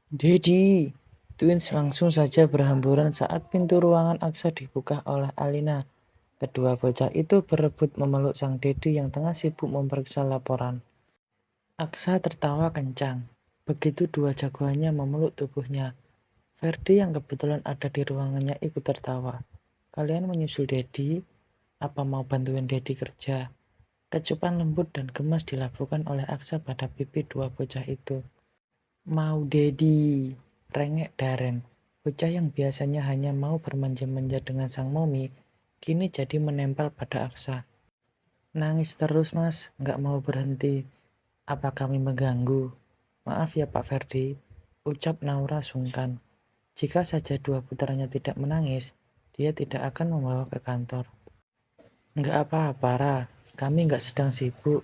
Dedi, Twins langsung saja berhamburan saat pintu ruangan Aksa dibuka oleh Alina. Kedua bocah itu berebut memeluk sang Dedi yang tengah sibuk memeriksa laporan. Aksa tertawa kencang. Begitu dua jagoannya memeluk tubuhnya. Ferdi yang kebetulan ada di ruangannya ikut tertawa. Kalian menyusul Dedi? Apa mau bantuin Dedi kerja? Kecupan lembut dan gemas dilakukan oleh Aksa pada pipi dua bocah itu. Mau Dedi, rengek Daren. Bocah yang biasanya hanya mau bermanja-manja dengan sang momi, kini jadi menempel pada Aksa. Nangis terus mas, nggak mau berhenti. Apa kami mengganggu? Maaf ya Pak Ferdi, ucap Naura sungkan. Jika saja dua putranya tidak menangis, dia tidak akan membawa ke kantor. Nggak apa-apa, Ra. Kami nggak sedang sibuk.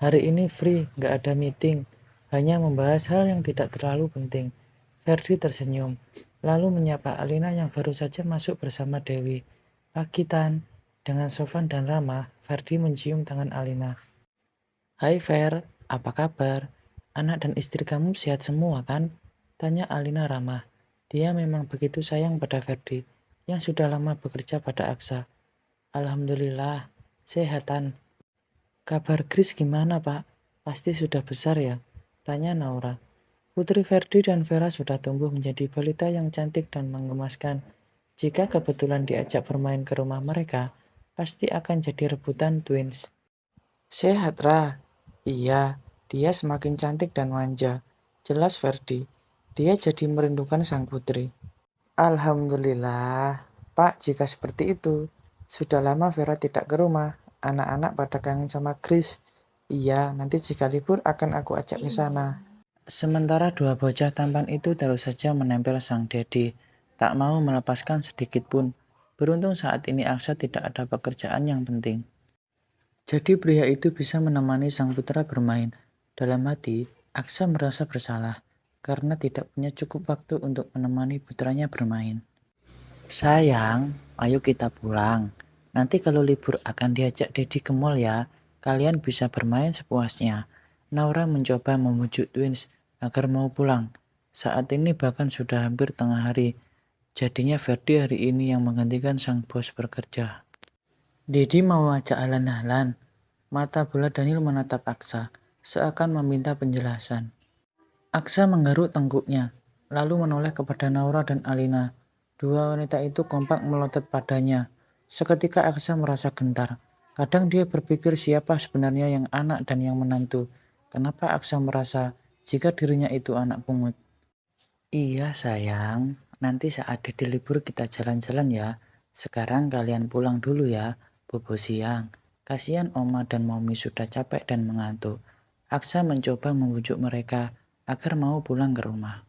Hari ini free, nggak ada meeting. Hanya membahas hal yang tidak terlalu penting. Ferdi tersenyum, lalu menyapa Alina yang baru saja masuk bersama Dewi. Pagi Tan, dengan sopan dan ramah, Ferdi mencium tangan Alina. Hai Fer, apa kabar? Anak dan istri kamu sehat semua kan? Tanya Alina ramah. Dia memang begitu sayang pada Ferdi, yang sudah lama bekerja pada Aksa. Alhamdulillah, sehatan. Kabar Kris gimana, Pak? Pasti sudah besar ya? Tanya Naura. Putri Ferdi dan Vera sudah tumbuh menjadi balita yang cantik dan menggemaskan. Jika kebetulan diajak bermain ke rumah mereka, pasti akan jadi rebutan twins. Sehat, Ra. Iya, dia semakin cantik dan manja. Jelas Ferdi. Dia jadi merindukan sang putri. Alhamdulillah, Pak, jika seperti itu. Sudah lama Vera tidak ke rumah. Anak-anak pada kangen sama Chris. Iya, nanti jika libur akan aku ajak ke sana. Sementara dua bocah tampan itu terus saja menempel sang Dedi. Tak mau melepaskan sedikit pun. Beruntung saat ini Aksa tidak ada pekerjaan yang penting. Jadi pria itu bisa menemani sang putra bermain. Dalam hati, Aksa merasa bersalah karena tidak punya cukup waktu untuk menemani putranya bermain. Sayang, ayo kita pulang. Nanti kalau libur akan diajak Dedi ke mall ya. Kalian bisa bermain sepuasnya. Naura mencoba memujuk twins agar mau pulang. Saat ini bahkan sudah hampir tengah hari. Jadinya Ferdi hari ini yang menggantikan sang bos bekerja. Dedi mau ajak halan-halan. Mata bola Daniel menatap Aksa, seakan meminta penjelasan. Aksa menggaruk tengkuknya, lalu menoleh kepada Naura dan Alina. Dua wanita itu kompak melotot padanya. Seketika Aksa merasa gentar. Kadang dia berpikir siapa sebenarnya yang anak dan yang menantu. Kenapa Aksa merasa jika dirinya itu anak pungut? Iya sayang, nanti saat Dede libur kita jalan-jalan ya. Sekarang kalian pulang dulu ya, bobo siang. Kasihan Oma dan Momi sudah capek dan mengantuk. Aksa mencoba membujuk mereka agar mau pulang ke rumah.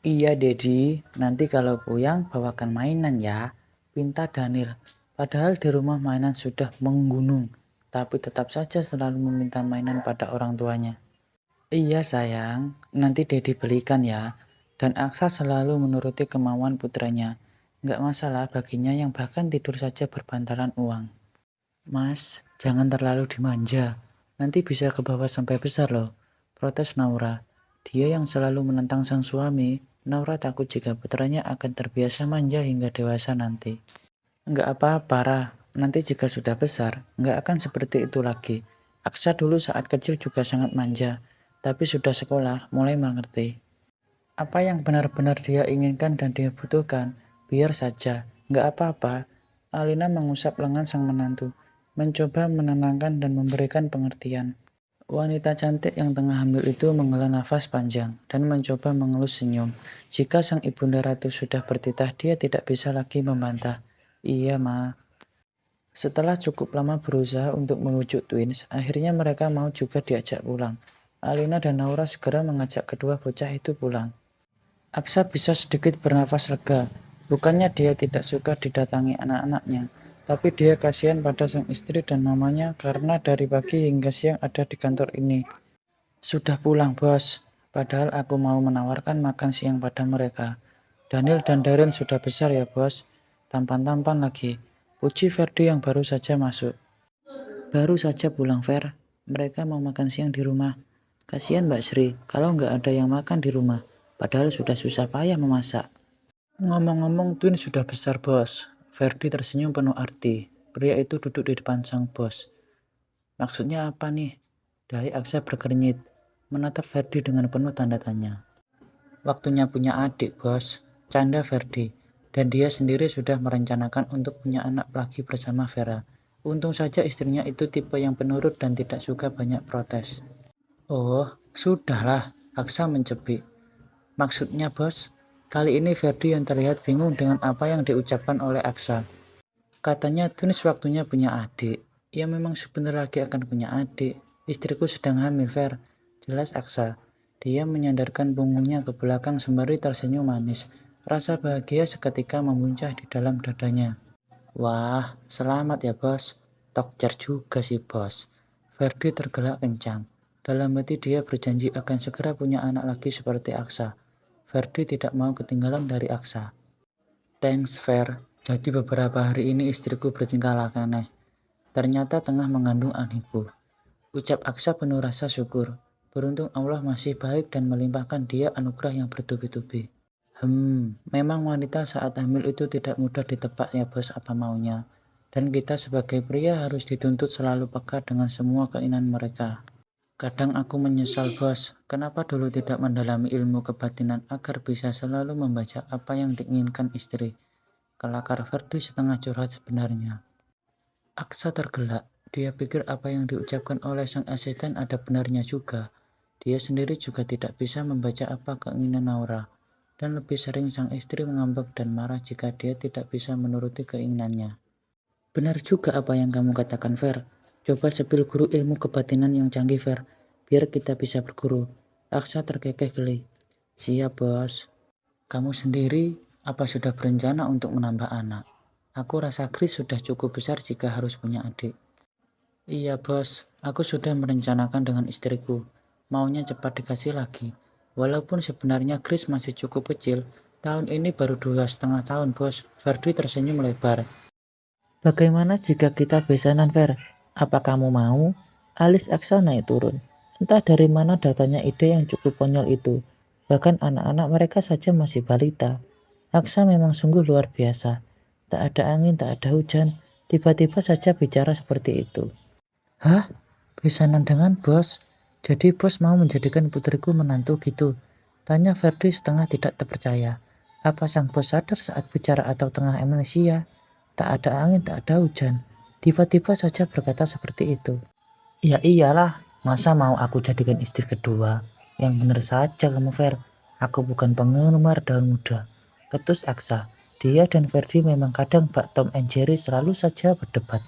Iya Dedi, nanti kalau pulang bawakan mainan ya, pinta Daniel. Padahal di rumah mainan sudah menggunung, tapi tetap saja selalu meminta mainan pada orang tuanya. Iya sayang, nanti Dedi belikan ya. Dan Aksa selalu menuruti kemauan putranya. Nggak masalah baginya yang bahkan tidur saja berbantalan uang. Mas, jangan terlalu dimanja. Nanti bisa ke bawah sampai besar loh. Protes Naura. Dia yang selalu menentang sang suami. Naura takut jika putranya akan terbiasa manja hingga dewasa nanti. Nggak apa-apa, Ra. Nanti jika sudah besar, nggak akan seperti itu lagi. Aksa dulu saat kecil juga sangat manja, tapi sudah sekolah, mulai mengerti. Apa yang benar-benar dia inginkan dan dia butuhkan, biar saja, nggak apa-apa. Alina mengusap lengan sang menantu, mencoba menenangkan dan memberikan pengertian. Wanita cantik yang tengah hamil itu menghela nafas panjang dan mencoba mengelus senyum. Jika sang ibunda ratu sudah bertitah, dia tidak bisa lagi membantah. Iya, Ma. Setelah cukup lama berusaha untuk membujuk twins, akhirnya mereka mau juga diajak pulang. Alina dan Naura segera mengajak kedua bocah itu pulang. Aksa bisa sedikit bernafas lega. Bukannya dia tidak suka didatangi anak-anaknya, tapi dia kasihan pada sang istri dan mamanya karena dari pagi hingga siang ada di kantor ini. Sudah pulang, bos. Padahal aku mau menawarkan makan siang pada mereka. Daniel dan Darren sudah besar ya, bos. Tampan-tampan lagi. Puji Ferdi yang baru saja masuk. Baru saja pulang, Fer. Mereka mau makan siang di rumah. Kasihan Mbak Sri, kalau nggak ada yang makan di rumah. padahal sudah susah payah memasak. Ngomong-ngomong, Twin sudah besar, bos. Ferdi tersenyum penuh arti. Pria itu duduk di depan sang bos. Maksudnya apa nih? Dahi Aksa berkernyit, menatap Ferdi dengan penuh tanda tanya. Waktunya punya adik, bos. Canda Ferdi. Dan dia sendiri sudah merencanakan untuk punya anak lagi bersama Vera. Untung saja istrinya itu tipe yang penurut dan tidak suka banyak protes. Oh, sudahlah, Aksa mencepik. Maksudnya, bos? Kali ini Ferdi yang terlihat bingung dengan apa yang diucapkan oleh Aksa. Katanya Tunis waktunya punya adik. Ya memang sebentar lagi akan punya adik. Istriku sedang hamil, Fer. Jelas Aksa. Dia menyandarkan punggungnya ke belakang sembari tersenyum manis. Rasa bahagia seketika memuncah di dalam dadanya. Wah, selamat ya, bos. Tokcer juga sih, bos. Ferdi tergelak kencang. Dalam hati dia berjanji akan segera punya anak lagi seperti Aksa. Ferdi tidak mau ketinggalan dari Aksa. Thanks, Fer. Jadi beberapa hari ini istriku bertingkah laku aneh. Ternyata tengah mengandung adikku. Ucap Aksa penuh rasa syukur. Beruntung Allah masih baik dan melimpahkan dia anugerah yang bertubi-tubi. Memang wanita saat hamil itu tidak mudah ditebak ya, bos, apa maunya. Dan kita sebagai pria harus dituntut selalu peka dengan semua keinginan mereka. Kadang aku menyesal, bos, kenapa dulu tidak mendalami ilmu kebatinan agar bisa selalu membaca apa yang diinginkan istri. Kelakar Ferdi setengah curhat sebenarnya. Aksa tergelak. Dia pikir apa yang diucapkan oleh sang asisten ada benarnya juga. Dia sendiri juga tidak bisa membaca apa keinginan Naura. Dan lebih sering sang istri mengambek dan marah jika dia tidak bisa menuruti keinginannya. Benar juga apa yang kamu katakan, Fer. Coba sepil guru ilmu kebatinan yang canggih, Fer. Biar kita bisa berguru. Aksa terkekeh geli. Siap, bos. Kamu sendiri, apa sudah berencana untuk menambah anak? Aku rasa Chris sudah cukup besar jika harus punya adik. Iya, bos. Aku sudah merencanakan dengan istriku. Maunya cepat dikasih lagi. Walaupun sebenarnya Chris masih cukup kecil, tahun ini baru 2,5 tahun, bos. Ferdi tersenyum lebar. Bagaimana jika kita besanan, Fer? Apa kamu mau? Alis Aksa naik turun. Entah dari mana datanya ide yang cukup konyol itu. Bahkan anak-anak mereka saja masih balita. Aksa memang sungguh luar biasa. Tak ada angin, tak ada hujan. Tiba-tiba saja bicara seperti itu. Hah? Besanan dengan bos? Jadi bos mau menjadikan putriku menantu gitu? Tanya Ferdi setengah tidak terpercaya. Apa sang bos sadar saat bicara atau tengah amnesia? Tak ada angin, tak ada hujan. Tiba-tiba saja berkata seperti itu. Ya iyalah, masa mau aku jadikan istri kedua? Yang benar saja kamu, Fer. Aku bukan penggemar daun muda. Ketus Aksa. Dia dan Ferdi memang kadang bak Tom and Jerry selalu saja berdebat.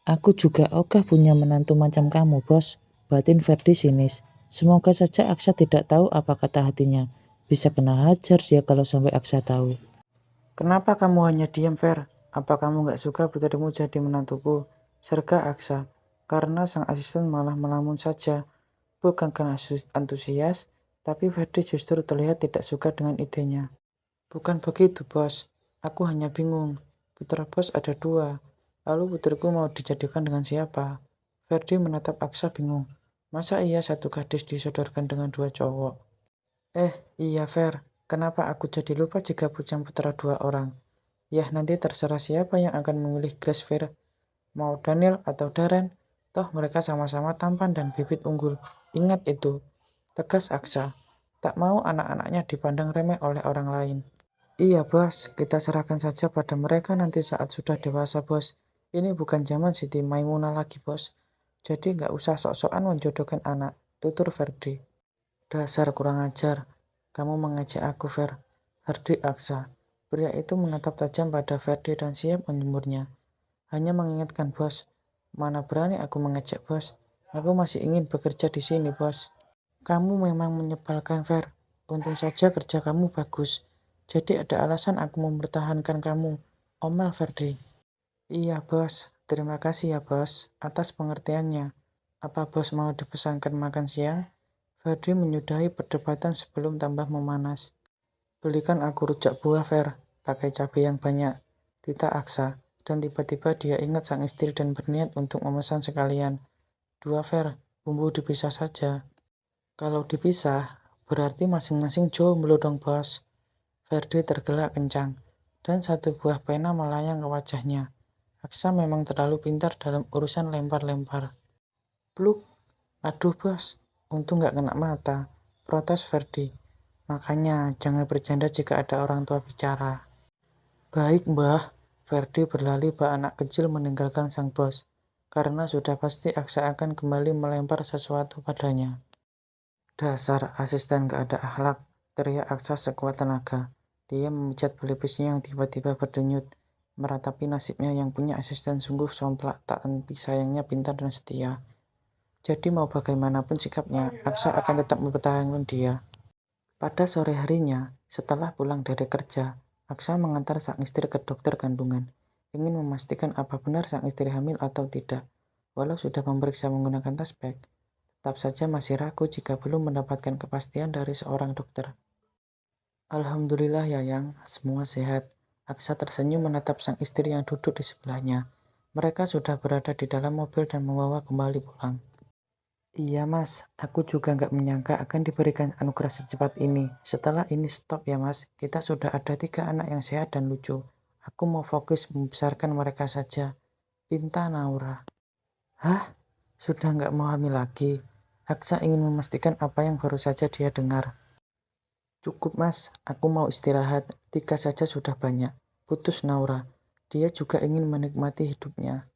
Aku juga ogah punya menantu macam kamu, bos. Batin Ferdi sinis. Semoga saja Aksa tidak tahu apa kata hatinya. Bisa kena hajar dia kalau sampai Aksa tahu. Kenapa kamu hanya diam, Fer? Apa kamu gak suka putrimu jadi menantuku? Serga Aksa. Karena sang asisten malah melamun saja. Bukan karena antusias, tapi Ferdi justru terlihat tidak suka dengan idenya. Bukan begitu, bos. Aku hanya bingung. Putra bos ada dua. Lalu putriku mau dijadikan dengan siapa? Ferdi menatap Aksa bingung. Masa iya satu gadis disodorkan dengan dua cowok? Iya, Fer. Kenapa aku jadi lupa jika punya putra dua orang? Yah, nanti terserah siapa yang akan memilih Grace, Fer. Mau Daniel atau Darren? Toh mereka sama-sama tampan dan bibit unggul. Ingat itu. Tegas Aksa. Tak mau anak-anaknya dipandang remeh oleh orang lain. Iya, bos. Kita serahkan saja pada mereka nanti saat sudah dewasa, bos. Ini bukan zaman Siti Maimunah lagi, bos. Jadi nggak usah sok-sokan menjodohkan anak. Tutur Ferdi. Dasar kurang ajar. Kamu mengejek aku, Fer. Ferdi Aksa. Pria itu menatap tajam pada Ferdi dan siap menyemburnya. Hanya mengingatkan, bos. Mana berani aku mengejek, bos. Aku masih ingin bekerja di sini, bos. Kamu memang menyebalkan, Fer. Untung saja kerja kamu bagus. Jadi ada alasan aku mempertahankan kamu. Omel Ferdi. Iya, bos. Terima kasih ya, bos, atas pengertiannya. Apa bos mau dipesankan makan siang? Ferdi menyudahi perdebatan sebelum tambah memanas. Belikan aku rujak buah, Fer. Pakai cabai yang banyak. Tita Aksa. Dan tiba-tiba dia ingat sang istri dan berniat untuk memesan sekalian. Dua, Fer. Bumbu dipisah saja. Kalau dipisah, Berarti masing-masing jomblo dong, Bos. Ferdi tergelak kencang, dan satu buah pena melayang ke wajahnya. Aksa memang terlalu pintar dalam urusan lempar-lempar. Pluk, aduh bos, untung nggak kena mata, protes Ferdi. Makanya jangan bercanda jika ada orang tua bicara. Baik mbah, Ferdi berlari bak anak kecil meninggalkan sang bos, karena sudah pasti Aksa akan kembali melempar sesuatu padanya. Dasar asisten gak ada akhlak, teriak Aksa sekuat tenaga. Dia memijat pelipisnya yang tiba-tiba berdenyut, meratapi nasibnya yang punya asisten sungguh somplak, tak henti sayangnya pintar dan setia. Jadi mau bagaimanapun sikapnya, Aksa akan tetap mempertahankan dia. Pada sore harinya, setelah pulang dari kerja, Aksa mengantar sang istri ke dokter kandungan, ingin memastikan apa benar sang istri hamil atau tidak. Walau sudah memeriksa menggunakan tes pack, tetap saja masih ragu jika belum mendapatkan kepastian dari seorang dokter. Alhamdulillah Yayang, semua sehat. Aksa tersenyum menatap sang istri yang duduk di sebelahnya. Mereka sudah berada di dalam mobil dan membawa kembali pulang. Iya mas, aku juga nggak menyangka akan diberikan anugerah secepat ini. Setelah ini stop ya mas, kita sudah ada 3 anak yang sehat dan lucu. Aku mau fokus membesarkan mereka saja. Pinta Naura. Hah? Sudah nggak mau hamil lagi? Aksa ingin memastikan apa yang baru saja dia dengar. Cukup mas, aku mau istirahat. 3 saja sudah banyak. Putus Naura. Dia juga ingin menikmati hidupnya.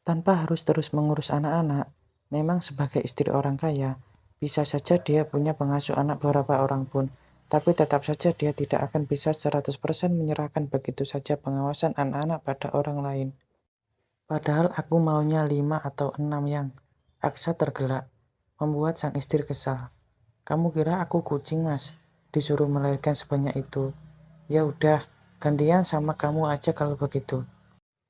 Tanpa harus terus mengurus anak-anak, memang sebagai istri orang kaya, bisa saja dia punya pengasuh anak beberapa orang pun, tapi tetap saja dia tidak akan bisa 100% menyerahkan begitu saja pengawasan anak-anak pada orang lain. Padahal aku maunya 5 atau 6 yang. Aksa tergelak, membuat sang istri kesal. Kamu kira aku kucing mas, disuruh melahirkan sebanyak itu. Ya udah, gantian sama kamu aja kalau begitu.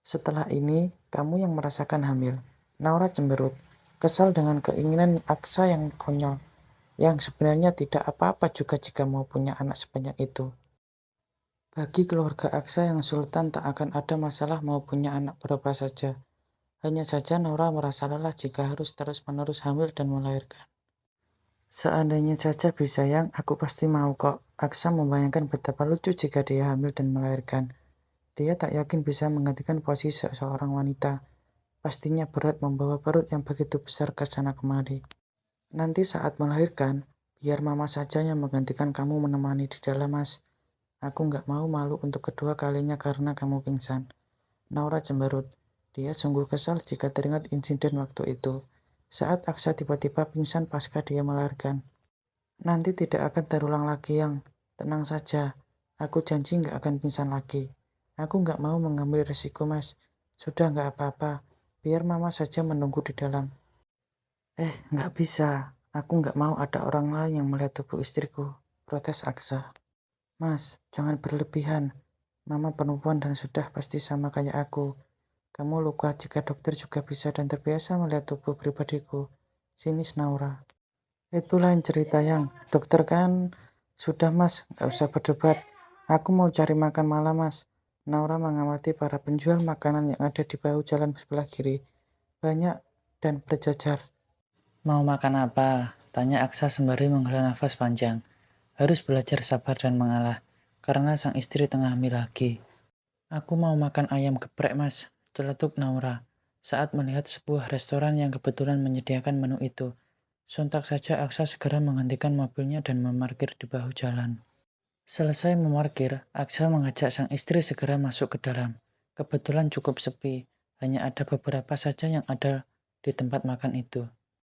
Setelah ini, kamu yang merasakan hamil. Naura cemberut, kesal dengan keinginan Aksa yang konyol, yang sebenarnya tidak apa-apa juga jika mau punya anak sebanyak itu. Bagi keluarga Aksa yang sultan tak akan ada masalah mau punya anak berapa saja. Hanya saja Naura merasa lelah jika harus terus-menerus hamil dan melahirkan. Seandainya saja bisa yang, aku pasti mau kok. Aksa membayangkan betapa lucu jika dia hamil dan melahirkan. Dia tak yakin bisa menggantikan posisi seorang wanita. Pastinya berat membawa perut yang begitu besar ke sana kemari. Nanti saat melahirkan, biar mama saja yang menggantikan kamu menemani di dalam mas. Aku nggak mau malu untuk kedua kalinya karena kamu pingsan. Naura cemberut. Dia sungguh kesal jika teringat insiden waktu itu. Saat Aksa tiba-tiba pingsan pasca dia melahirkan. Nanti tidak akan terulang lagi yang. Tenang saja. Aku janji nggak akan pingsan lagi. Aku nggak mau mengambil resiko mas. Sudah nggak apa-apa. Biar mama saja menunggu di dalam. Nggak bisa. Aku nggak mau ada orang lain yang melihat tubuh istriku. Protes Aksa. Mas, jangan berlebihan. Mama perempuan dan sudah pasti sama kayak aku. Kamu luka jika dokter juga bisa dan terbiasa melihat tubuh pribadiku. Sinis Naura. Itu lain cerita yang. Dokter kan sudah mas, nggak usah berdebat. Aku mau cari makan malam mas. Naura mengamati para penjual makanan yang ada di bahu jalan sebelah kiri. Banyak dan berjajar. Mau makan apa? Tanya Aksa sembari menghela nafas panjang. Harus belajar sabar dan mengalah, karena sang istri tengah hamil lagi. Aku mau makan ayam geprek mas, celetuk Naura, saat melihat sebuah restoran yang kebetulan menyediakan menu itu. Sontak saja Aksa segera menghentikan mobilnya dan memarkir di bahu jalan. Selesai memarkir, Aksa mengajak sang istri segera masuk ke dalam. Kebetulan cukup sepi, hanya ada beberapa saja yang ada di tempat makan itu.